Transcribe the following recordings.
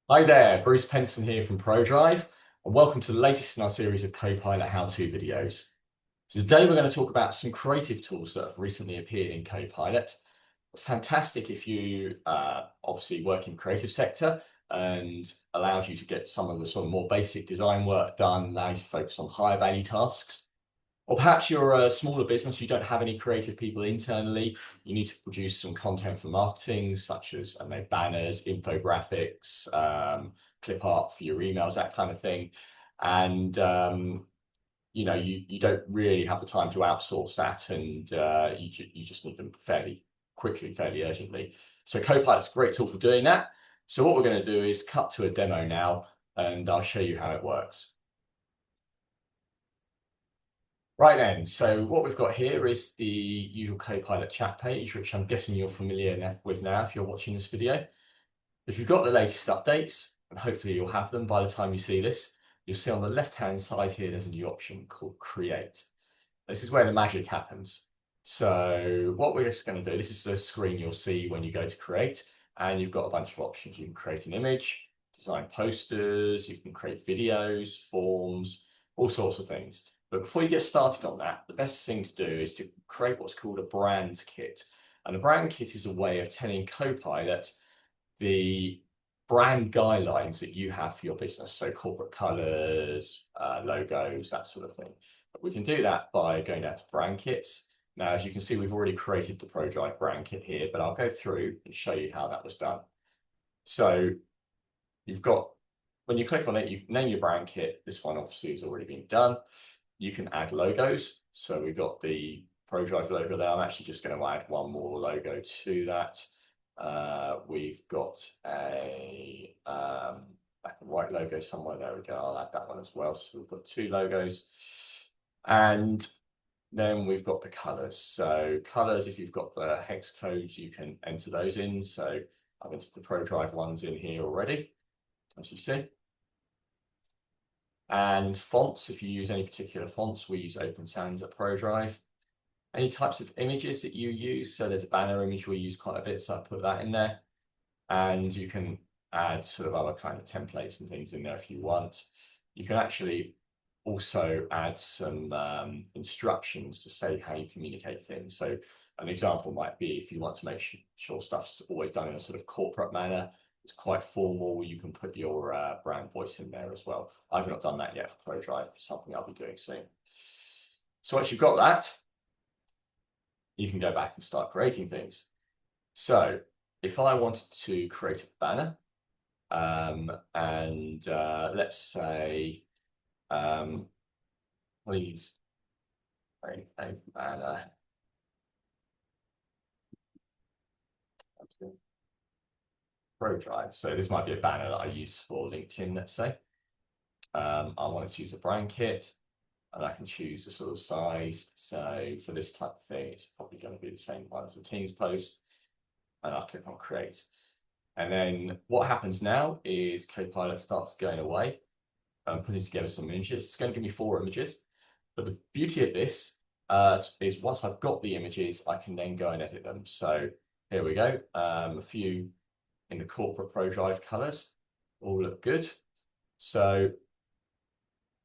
Hi there, Bruce Penson here from ProDrive, and welcome to the latest in our series of Copilot how-to videos. So today we're going to talk about some creative tools that have recently appeared in Copilot. Fantastic if you obviously work in the creative sector and allows you to get some of the sort of more basic design work done, allows you to focus on higher value tasks. Or perhaps you're a smaller business, you don't have any creative people internally, you need to produce some content for marketing, such as banners, infographics, clip art for your emails, that kind of thing. And you don't really have the time to outsource that, and you just need them fairly quickly, fairly urgently. So Copilot's a great tool for doing that. So what we're going to do is cut to a demo now, and I'll show you how it works. Right then, so what we've got here is the usual Copilot chat page, which I'm guessing you're familiar with now if you're watching this video. If you've got the latest updates, and hopefully you'll have them by the time you see this, you'll see on the left-hand side here, there's a new option called Create. This is where the magic happens. So what we're just going to do, this is the screen you'll see when you go to Create, and you've got a bunch of options. You can create an image, design posters, you can create videos, forms, all sorts of things. But before you get started on that, the best thing to do is to create what's called a brand kit. And a brand kit is a way of telling Copilot the brand guidelines that you have for your business. So corporate colors, logos, that sort of thing. But we can do that by going down to brand kits. Now, as you can see, we've already created the ProDrive brand kit here, but I'll go through and show you how that was done. So you've got, when you click on it, you can name your brand kit. This one obviously has already been done. You can add logos. So we've got the ProDrive logo there. I'm actually just going to add one more logo to that. We've got a black and white logo somewhere. There we go. I'll add that one as well. So we've got two logos. And then we've got the colors. So colors, if you've got the hex codes, you can enter those in. So I've entered the ProDrive ones in here already, as you see. And fonts, if you use any particular fonts, we use Open Sans at ProDrive. Any types of images that you use, so there's a banner image we use quite a bit, so I put that in there. And you can add sort of other kind of templates and things in there if you want. You can actually also add some instructions to say how you communicate things. So an example might be if you want to make sure stuff's always done in a sort of corporate manner, it's quite formal, you can put your brand voice in there as well. I've not done that yet for ProDrive, it's something I'll be doing soon. So once you've got that, you can go back and start creating things. So if I wanted to create a banner, let's say, please create a banner. ProDrive. So this might be a banner that I use for LinkedIn, let's say. I want to choose a brand kit, and I can choose the sort of size. So for this type of thing, it's probably going to be the same one as the Teams post. And I'll click on Create. And then what happens now is Copilot starts going away and putting together some images. It's going to give me 4 images. But the beauty of this is once I've got the images, I can then go and edit them. So here we go. A few in the corporate ProDrive colors all look good. So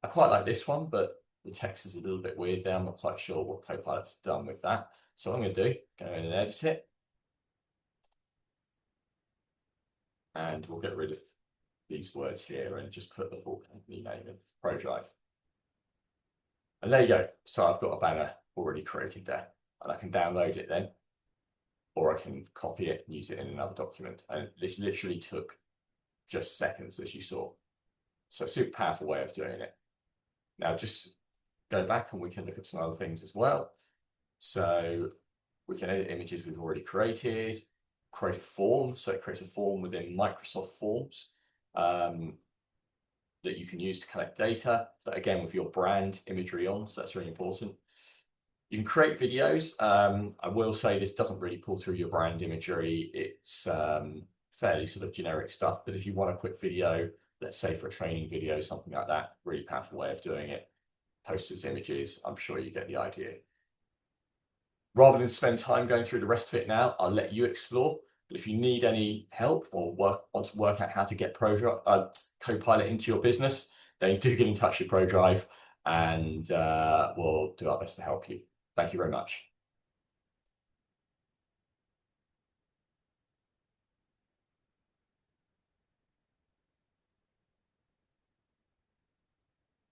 I quite like this one, but the text is a little bit weird there. I'm not quite sure what Copilot's done with that. So what I'm going to do, go in and edit it. And we'll get rid of these words here and just put the full company name in ProDrive. And there you go. So I've got a banner already created there, and I can download it then, or I can copy it and use it in another document. And this literally took just seconds, as you saw. So super powerful way of doing it. Now just go back and we can look at some other things as well. So we can edit images we've already created, create a form. So it creates a form within Microsoft Forms that you can use to collect data, but again, with your brand imagery on, so that's really important. You can create videos. I will say this doesn't really pull through your brand imagery. It's fairly sort of generic stuff, but if you want a quick video, let's say for a training video, something like that, really powerful way of doing it. Posters, images, I'm sure you get the idea. Rather than spend time going through the rest of it now, I'll let you explore. If you need any help or want to work out how to get Copilot into your business, then do get in touch with ProDrive and we'll do our best to help you. Thank you very much.